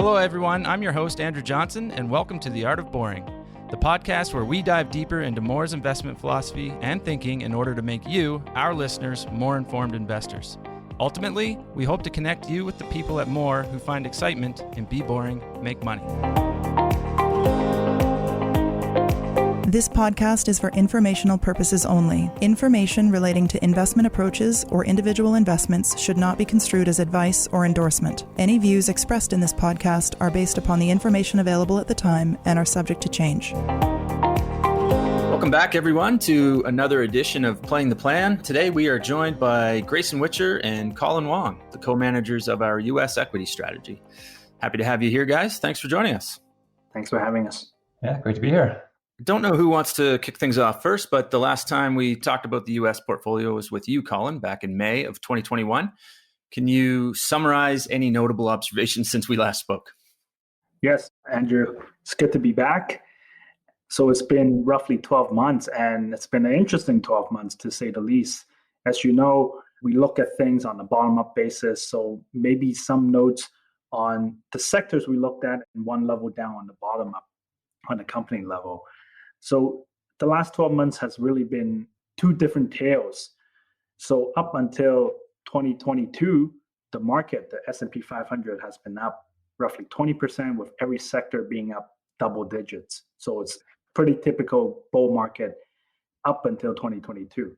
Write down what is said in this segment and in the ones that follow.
Hello, everyone. I'm your host, Andrew Johnson, and welcome to The Art of Boring, the podcast where we dive deeper into Mawer's investment philosophy and thinking in order to make you, our listeners, more informed investors. Ultimately, we hope to connect you with the people at Mawer who find excitement in be boring, make money. This podcast is for informational purposes only. Information relating to investment approaches or individual investments should not be construed as advice or endorsement. Any views expressed in this podcast are based upon the information available at the time and are subject to change. Welcome back, everyone, to another edition of Playing the Plan. Today, we are joined by Grayson and Colin Wong, the co-managers of our U.S. equity strategy. Happy to have you here, guys. Thanks for joining us. Thanks for having us. Yeah, great to be here. Don't know who wants to kick things off first, but the last time we talked about the U.S. portfolio was with you, Colin, back in May of 2021. Can you summarize any notable observations since we last spoke? Yes, Andrew, it's good to be back. So it's been roughly 12 months, and it's been an interesting 12 months, to say the least. As you know, we look at things on a bottom-up basis, so maybe some notes on the sectors we looked at and one level down on the bottom-up on the company level. So the last 12 months has really been two different tales. So up until 2022, the market, the S&P 500 has been up roughly 20%, with every sector being up double digits. So it's pretty typical bull market up until 2022.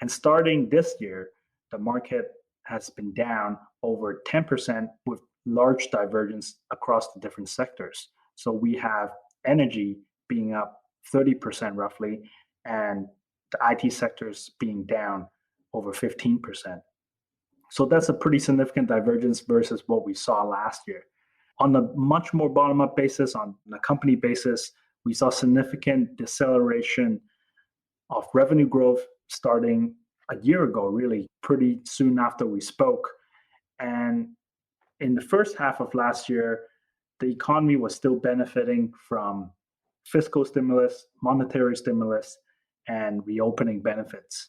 And starting this year, the market has been down over 10% with large divergence across the different sectors. So we have energy being up 30% roughly, and the IT sectors being down over 15%. So that's a pretty significant divergence versus what we saw last year. On a much more bottom-up basis, on a company basis, we saw significant deceleration of revenue growth starting a year ago, really pretty soon after we spoke. And in the first half of last year, the economy was still benefiting from fiscal stimulus, monetary stimulus, and reopening benefits.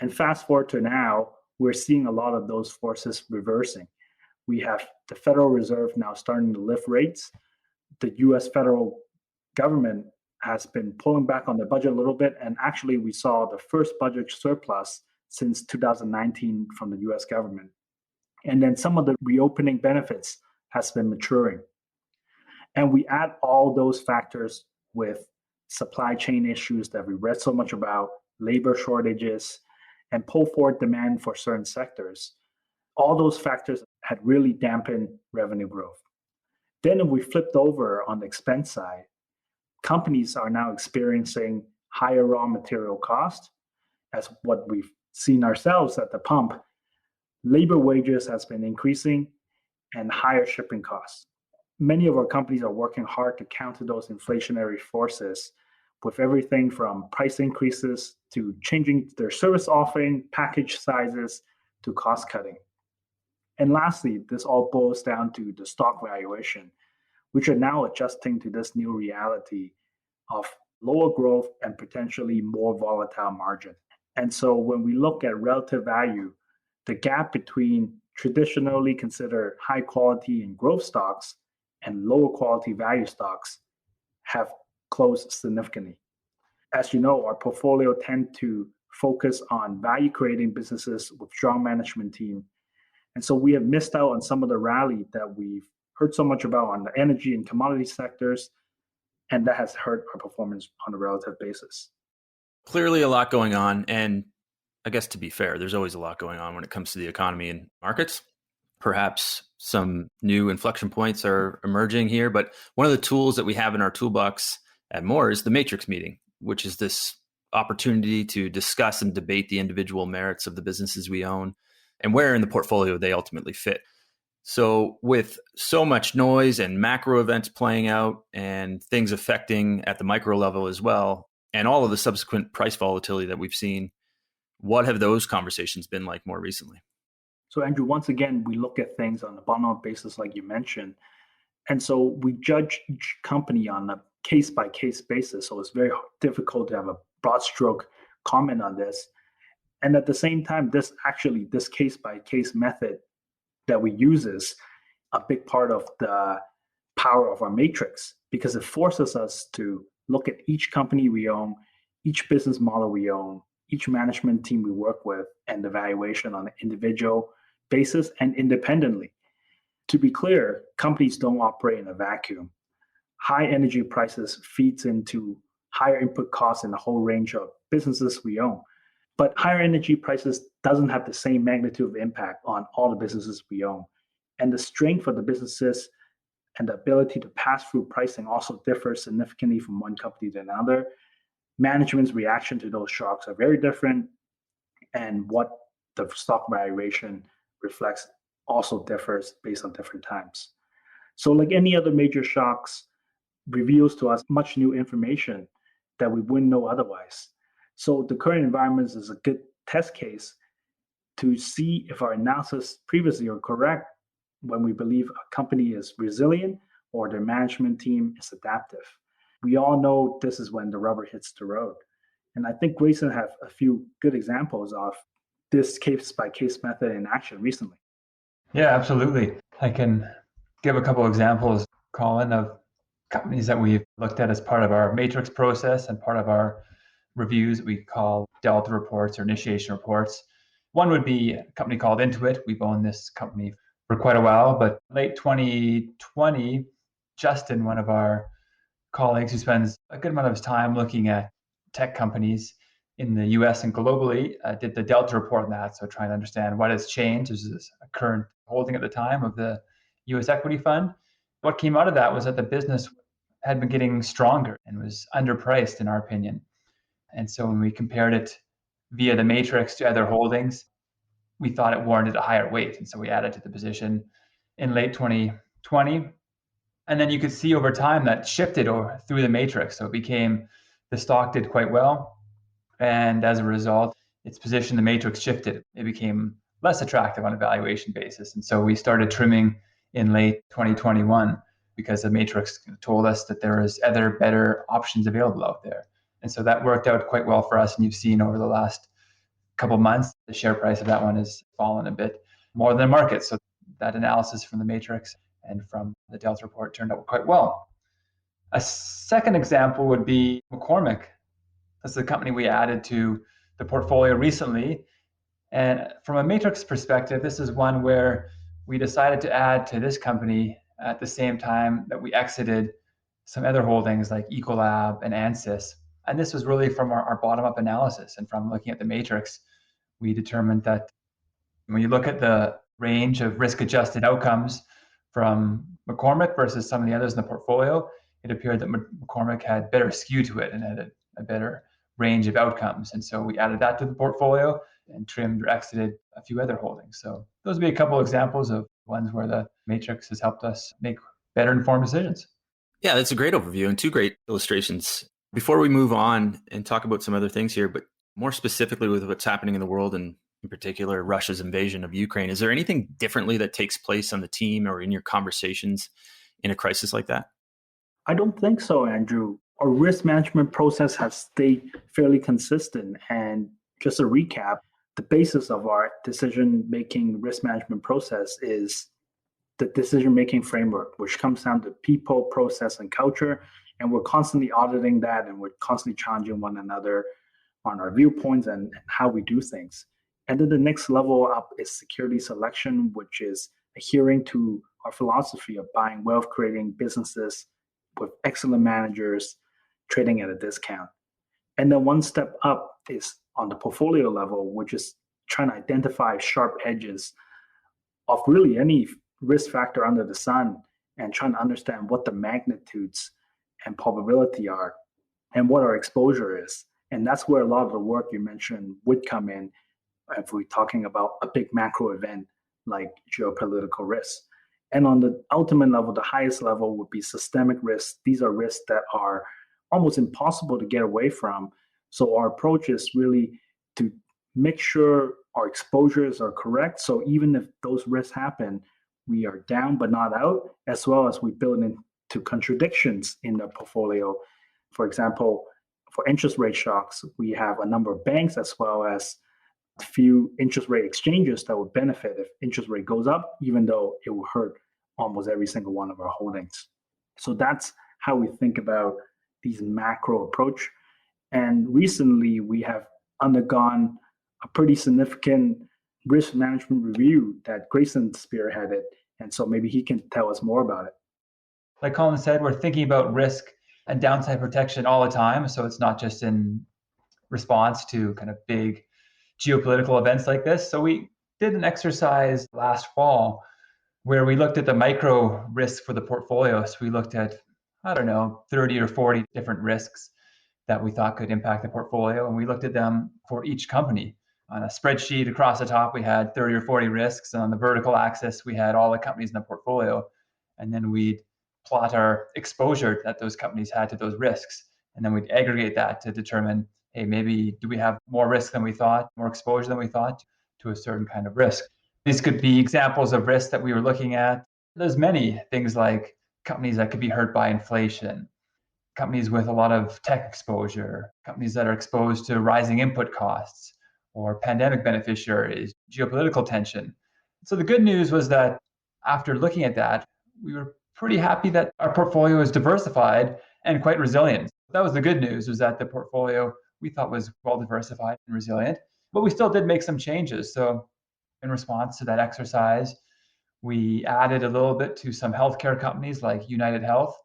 And fast forward to now, we're seeing a lot of those forces reversing. We have the Federal Reserve now starting to lift rates. The US federal government has been pulling back on the budget a little bit, and actually we saw the first budget surplus since 2019 from the US government. And then some of the reopening benefits has been maturing. And we add all those factors with supply chain issues that we read so much about, labor shortages, and pull forward demand for certain sectors. All those factors had really dampened revenue growth. Then if we flipped over on the expense side, companies are now experiencing higher raw material costs, as what we've seen ourselves at the pump. Labor wages has been increasing and higher shipping costs. Many of our companies are working hard to counter those inflationary forces with everything from price increases to changing their service offering, package sizes, to cost cutting. And lastly, this all boils down to the stock valuation, which are now adjusting to this new reality of lower growth and potentially more volatile margin. And so when we look at relative value, the gap between traditionally considered high quality and growth stocks and lower quality value stocks have closed significantly. As you know, our portfolio tend to focus on value creating businesses with strong management team. And so we have missed out on some of the rally that we've heard so much about on the energy and commodity sectors, and that has hurt our performance on a relative basis. Clearly a lot going on, and I guess to be fair, there's always a lot going on when it comes to the economy and markets. Perhaps some new inflection points are emerging here, but one of the tools that we have in our toolbox at Mawer is the matrix meeting, which is this opportunity to discuss and debate the individual merits of the businesses we own and where in the portfolio they ultimately fit. So with so much noise and macro events playing out and things affecting at the micro level as well, and all of the subsequent price volatility that we've seen, what have those conversations been like more recently? So Andrew, once again, we look at things on a bottom-up basis, like you mentioned. And so we judge each company on a case-by-case basis. So it's very difficult to have a broad stroke comment on this. And at the same time, this case-by-case method that we use is a big part of the power of our matrix because it forces us to look at each company we own, each business model we own, each management team we work with, and the valuation on an individual basis and independently. To be clear, companies don't operate in a vacuum. High energy prices feeds into higher input costs in a whole range of businesses we own. But higher energy prices doesn't have the same magnitude of impact on all the businesses we own. And the strength of the businesses and the ability to pass through pricing also differs significantly from one company to another. Management's reaction to those shocks are very different, and what the stock valuation reflects also differs based on different times. So, like any other major shocks, reveals to us much new information that we wouldn't know otherwise. So, the current environment is a good test case to see if our analysis previously are correct when we believe a company is resilient or their management team is adaptive. We all know this is when the rubber hits the road. And I think Grayson have a few good examples of this case by case method in action recently. Yeah, absolutely. I can give a couple examples, Colin, of companies that we've looked at as part of our matrix process and part of our reviews that we call Delta reports or initiation reports. One would be a company called Intuit. We've owned this company for quite a while, but late 2020, Justin, one of our colleagues who spends a good amount of his time looking at tech companies in the US and globally, did the Delta report on that. So trying to understand what has changed. This is a current holding at the time of the US equity fund. What came out of that was that the business had been getting stronger and was underpriced, in our opinion. And so when we compared it via the matrix to other holdings, we thought it warranted a higher weight. And so we added to the position in late 2020. And then you could see over time that shifted over through the matrix. So it became, the stock did quite well. And as a result, its position, the matrix shifted. It became less attractive on a valuation basis. And so we started trimming in late 2021 because the matrix told us that there is other better options available out there. And so that worked out quite well for us. And you've seen over the last couple of months, the share price of that one has fallen a bit more than the market. So that analysis from the matrix and from the Delta report turned out quite well. A second example would be McCormick. That's the company we added to the portfolio recently. And from a matrix perspective, this is one where we decided to add to this company at the same time that we exited some other holdings like Ecolab and Ansys. And this was really from our bottom-up analysis. And from looking at the matrix, we determined that when you look at the range of risk-adjusted outcomes from McCormick versus some of the others in the portfolio, it appeared that McCormick had better skew to it and had a better range of outcomes. And so we added that to the portfolio and trimmed or exited a few other holdings. So those would be a couple examples of ones where the matrix has helped us make better informed decisions. Yeah, that's a great overview and two great illustrations. Before we move on and talk about some other things here, but more specifically with what's happening in the world and in particular Russia's invasion of Ukraine, is there anything differently that takes place on the team or in your conversations in a crisis like that? I don't think so, Andrew. Our risk management process has stayed fairly consistent. And just a recap, the basis of our decision-making risk management process is the decision-making framework, which comes down to people, process, and culture. And we're constantly auditing that, and we're constantly challenging one another on our viewpoints and how we do things. And then the next level up is security selection, which is adhering to our philosophy of buying wealth-creating businesses with excellent managers trading at a discount. And then one step up is on the portfolio level, which is trying to identify sharp edges of really any risk factor under the sun and trying to understand what the magnitudes and probability are and what our exposure is. And that's where a lot of the work you mentioned would come in if we're talking about a big macro event like geopolitical risks. And on the ultimate level, the highest level would be systemic risks. These are risks that are almost impossible to get away from. So our approach is really to make sure our exposures are correct. So even if those risks happen, we are down but not out, as well as we build into contradictions in the portfolio. For example, for interest rate shocks, we have a number of banks as well as a few interest rate exchanges that would benefit if interest rate goes up, even though it will hurt almost every single one of our holdings. So that's how we think about these macro approach. And recently we have undergone a pretty significant risk management review that Grayson spearheaded. And so maybe he can tell us more about it. Like Colin said, we're thinking about risk and downside protection all the time. So it's not just in response to kind of big geopolitical events like this. So we did an exercise last fall where we looked at the micro risks for the portfolio. So we looked at, 30 or 40 different risks that we thought could impact the portfolio. And we looked at them for each company. On a spreadsheet across the top, we had 30 or 40 risks. And on the vertical axis, we had all the companies in the portfolio. And then we'd plot our exposure that those companies had to those risks. And then we'd aggregate that to determine, hey, maybe do we have more risk than we thought, more exposure than we thought to a certain kind of risk. These could be examples of risks that we were looking at. There's many things like companies that could be hurt by inflation, companies with a lot of tech exposure, companies that are exposed to rising input costs or pandemic beneficiaries, geopolitical tension. So the good news was that after looking at that, we were pretty happy that our portfolio is diversified and quite resilient. That was the good news, was that the portfolio we thought was well diversified and resilient, but we still did make some changes. So in response to that exercise, we added a little bit to some healthcare companies like United Health,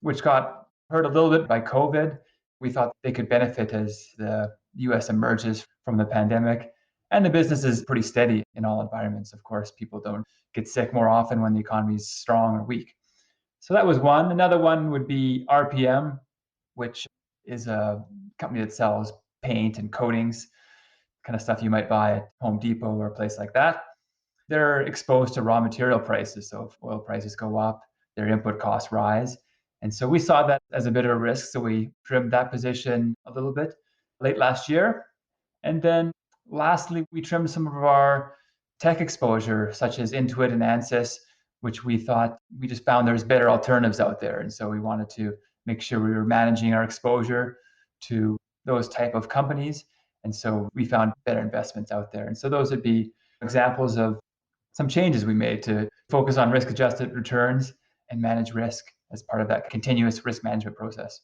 which got hurt a little bit by COVID. We thought they could benefit as the US emerges from the pandemic. And the business is pretty steady in all environments. Of course, people don't get sick more often when the economy is strong or weak. So that was one. Another one would be RPM, which is a company that sells paint and coatings, kind of stuff you might buy at Home Depot or a place like that. They're exposed to raw material prices. So if oil prices go up, their input costs rise. And so we saw that as a bit of a risk. So we trimmed that position a little bit late last year. And then lastly, we trimmed some of our tech exposure, such as Intuit and Ansys, which we thought we just found there's better alternatives out there. And so we wanted to make sure we were managing our exposure to those type of companies. And so we found better investments out there. And so those would be examples of some changes we made to focus on risk-adjusted returns and manage risk as part of that continuous risk management process.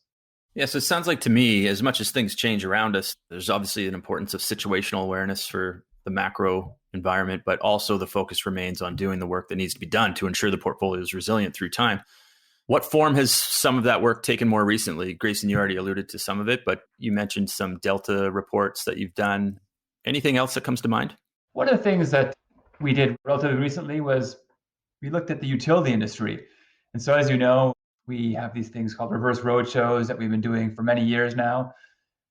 Yeah, so it sounds like to me, as much as things change around us, there's obviously an importance of situational awareness for the macro environment, but also the focus remains on doing the work that needs to be done to ensure the portfolio is resilient through time. What form has some of that work taken more recently? Grayson, you already alluded to some of it, but you mentioned some Delta reports that you've done. Anything else that comes to mind? One of the things that we did relatively recently was we looked at the utility industry. And so, as you know, we have these things called reverse roadshows that we've been doing for many years now,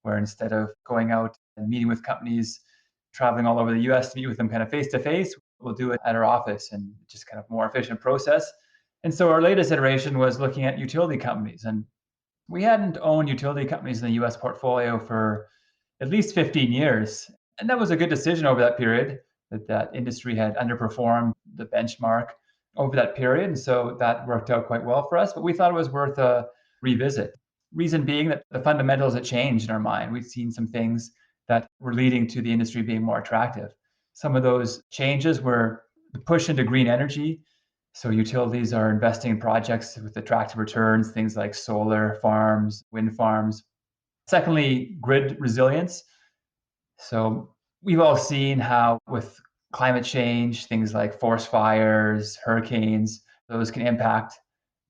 where instead of going out and meeting with companies, traveling all over the US to meet with them kind of face to face, we'll do it at our office and just kind of more efficient process. And so our latest iteration was looking at utility companies. And we hadn't owned utility companies in the US portfolio for at least 15 years. And that was a good decision over that period, that industry had underperformed the benchmark over that period. And so that worked out quite well for us, but we thought it was worth a revisit. Reason being that the fundamentals had changed in our mind. We'd seen some things that were leading to the industry being more attractive. Some of those changes were the push into green energy. So utilities are investing in projects with attractive returns, things like solar farms, wind farms. Secondly, grid resilience. So we've all seen how with climate change, things like forest fires, hurricanes, those can impact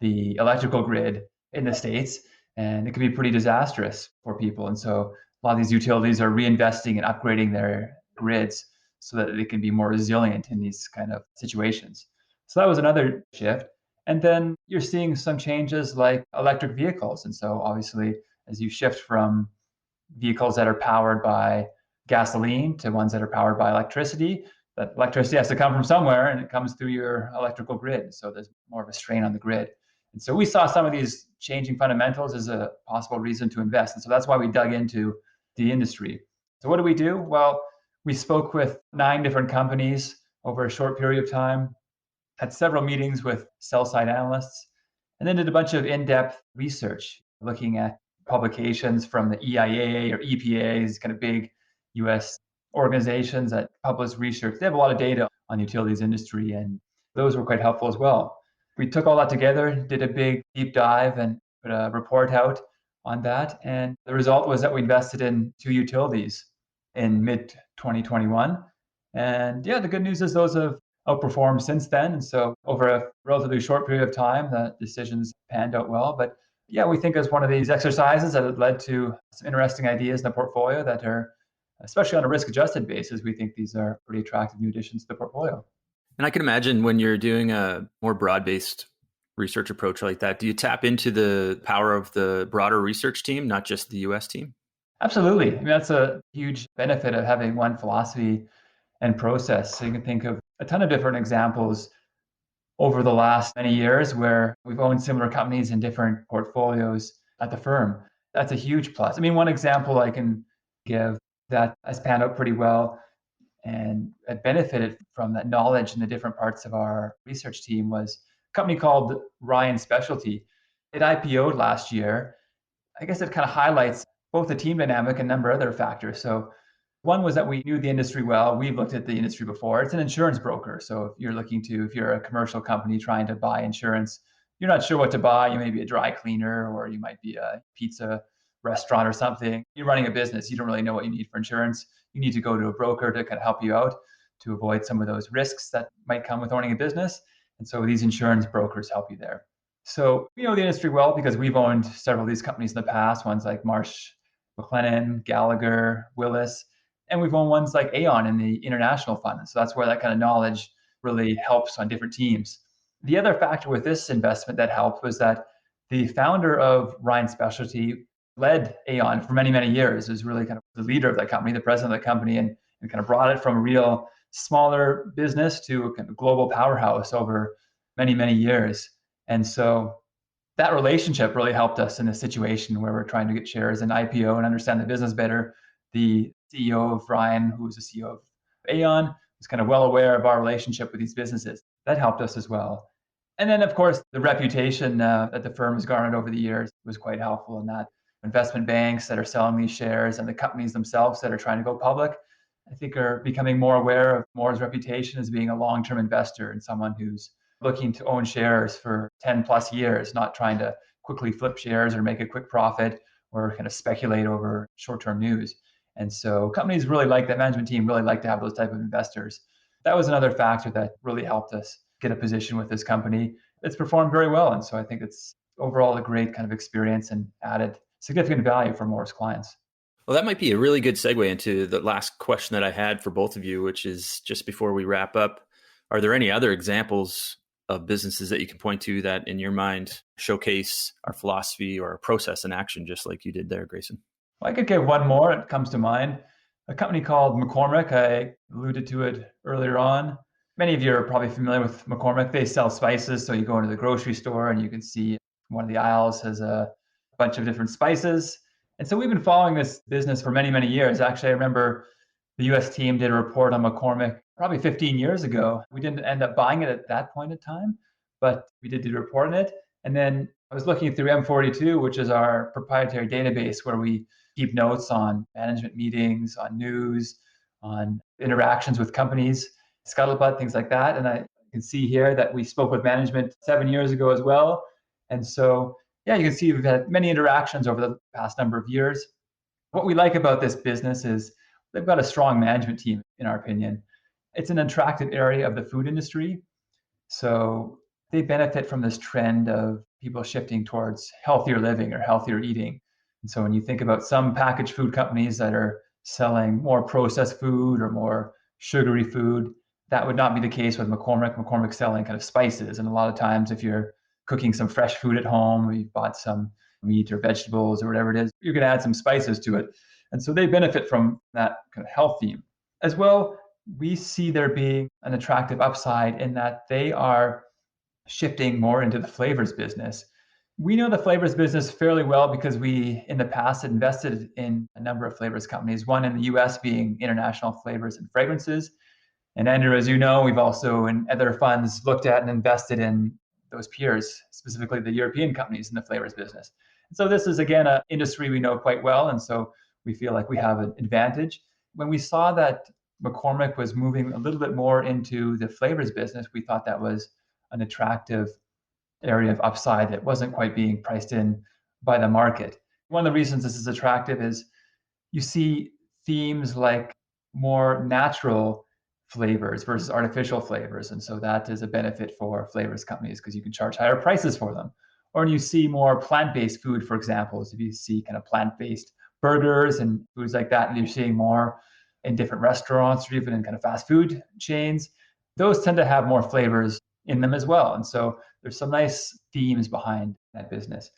the electrical grid in the States, and it can be pretty disastrous for people. And so a lot of these utilities are reinvesting and upgrading their grids so that they can be more resilient in these kind of situations. So that was another shift. And then you're seeing some changes like electric vehicles. And so obviously, as you shift from vehicles that are powered by gasoline to ones that are powered by electricity, that electricity has to come from somewhere and it comes through your electrical grid. So there's more of a strain on the grid. And so we saw some of these changing fundamentals as a possible reason to invest. And so that's why we dug into the industry. So what do we do? Well, we spoke with 9 different companies over a short period of time, had several meetings with sell-side analysts, and then did a bunch of in-depth research, looking at publications from the EIA or EPA, these kind of big US organizations that publish research. They have a lot of data on the utilities industry, and those were quite helpful as well. We took all that together, did a big deep dive and put a report out on that. And the result was that we invested in 2 utilities in mid 2021. And yeah, the good news is those have outperformed since then. And so over a relatively short period of time, the decisions panned out well. But yeah, we think as one of these exercises that have led to some interesting ideas in the portfolio that are, especially on a risk adjusted basis, we think these are pretty attractive new additions to the portfolio. And I can imagine when you're doing a more broad-based research approach like that, do you tap into the power of the broader research team, not just the US team? Absolutely. I mean, that's a huge benefit of having one philosophy and process. So you can think of a ton of different examples over the last many years where we've owned similar companies in different portfolios at the firm. That's a huge plus. I mean, one example I can give that has panned out pretty well and had benefited from that knowledge in the different parts of our research team was a company called Ryan Specialty. It IPO'd last year. I guess it kind of highlights both the team dynamic and a number of other factors. So one was that we knew the industry well. We've looked at the industry before. It's an insurance broker. So if you're a commercial company trying to buy insurance, you're not sure what to buy. You may be a dry cleaner or you might be a pizza restaurant or something. You're running a business. You don't really know what you need for insurance. You need to go to a broker to kind of help you out to avoid some of those risks that might come with owning a business. And so these insurance brokers help you there. So we know the industry well because we've owned several of these companies in the past, ones like Marsh, McLennan, Gallagher, Willis, and we've owned ones like Aon in the international fund. So that's where that kind of knowledge really helps on different teams. The other factor with this investment that helped was that the founder of Ryan Specialty led Aon for many, many years, was really kind of the leader of that company, the president of the company, and kind of brought it from a real smaller business to a kind of global powerhouse over many, many years. And so that relationship really helped us in a situation where we're trying to get shares in IPO and understand the business better. The CEO of Ryan, who was the CEO of Aon, was kind of well aware of our relationship with these businesses. That helped us as well. And then, of course, the reputation that the firm has garnered over the years was quite helpful in that. Investment banks that are selling these shares and the companies themselves that are trying to go public, I think are becoming more aware of Mawer's reputation as being a long-term investor and someone who's looking to own shares for 10 plus years, not trying to quickly flip shares or make a quick profit or kind of speculate over short-term news. And so companies really like that, management team really like to have those type of investors. That was another factor that really helped us get a position with this company. It's performed very well. And so I think it's overall a great kind of experience and added significant value for Mawer's clients. Well, that might be a really good segue into the last question that I had for both of you, which is just before we wrap up, are there any other examples of businesses that you can point to that in your mind showcase our philosophy or our process in action, just like you did there, Grayson? Well, I could give one more. It comes to mind. A company called McCormick. I alluded to it earlier on. Many of you are probably familiar with McCormick. They sell spices. So you go into the grocery store and you can see one of the aisles has a bunch of different spices. And so we've been following this business for many, many years. Actually, I remember the US team did a report on McCormick probably 15 years ago. We didn't end up buying it at that point in time, but we did do a report on it. And then I was looking through M42, which is our proprietary database where we keep notes on management meetings, on news, on interactions with companies, scuttlebutt, things like that. And I can see here that we spoke with management 7 years ago as well. And so, yeah, you can see we've had many interactions over the past number of years. What we like about this business is they've got a strong management team, in our opinion. It's an attractive area of the food industry. So they benefit from this trend of people shifting towards healthier living or healthier eating. And so when you think about some packaged food companies that are selling more processed food or more sugary food, that would not be the case with McCormick. McCormick's selling kind of spices. And a lot of times if you're cooking some fresh food at home, or you've bought some meat or vegetables or whatever it is, you're going to add some spices to it. And so they benefit from that kind of health theme. As well, we see there being an attractive upside in that they are shifting more into the flavors business. We know the flavors business fairly well because we, in the past, had invested in a number of flavors companies, one in the US being International Flavors and Fragrances. And Andrew, as you know, we've also in other funds looked at and invested in those peers, specifically the European companies in the flavors business. And so this is, again, an industry we know quite well. And so we feel like we have an advantage. When we saw that McCormick was moving a little bit more into the flavors business, we thought that was an attractive area of upside that wasn't quite being priced in by the market. One of the reasons this is attractive is you see themes like more natural flavors versus artificial flavors. And so that is a benefit for flavors companies because you can charge higher prices for them. Or you see more plant-based food, for example. So if you see kind of plant-based burgers and foods like that, and you're seeing more in different restaurants or even in kind of fast food chains, those tend to have more flavors in them as well. And so there's some nice themes behind that business.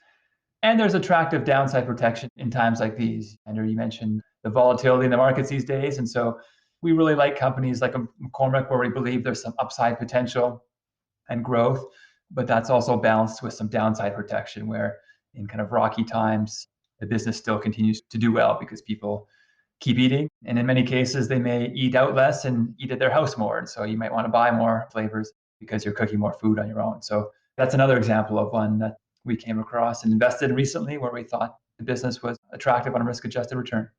And there's attractive downside protection in times like these. Andrew, you mentioned the volatility in the markets these days. And so we really like companies like McCormick where we believe there's some upside potential and growth, but that's also balanced with some downside protection where in kind of rocky times, the business still continues to do well because people keep eating. And in many cases, they may eat out less and eat at their house more. And so you might want to buy more flavors because you're cooking more food on your own. So that's another example of one that we came across and invested in recently where we thought the business was attractive on a risk-adjusted return.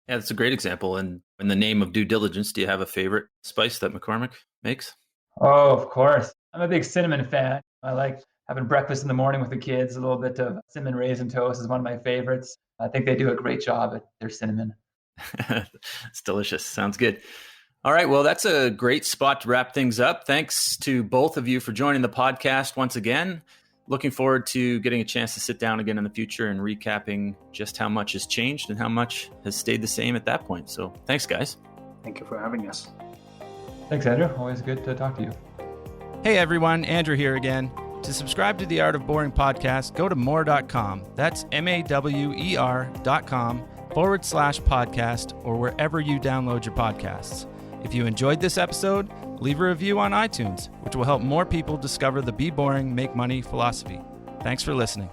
Yeah, that's a great example. And in the name of due diligence, do you have a favorite spice that McCormick makes? Oh, of course. I'm a big cinnamon fan. I like having breakfast in the morning with the kids. A little bit of cinnamon raisin toast is one of my favorites. I think they do a great job at their cinnamon. It's delicious. Sounds good. All right. Well, that's a great spot to wrap things up. Thanks to both of you for joining the podcast once again. Looking forward to getting a chance to sit down again in the future and recapping just how much has changed and how much has stayed the same at that point. So thanks, guys. Thank you for having us. Thanks, Andrew. Always good to talk to you. Hey, everyone. Andrew here again. To subscribe to the Art of Boring podcast, go to Mawer.com. That's mawer.com/podcast or wherever you download your podcasts. If you enjoyed this episode, leave a review on iTunes, which will help more people discover the Be Boring, Make Money philosophy. Thanks for listening.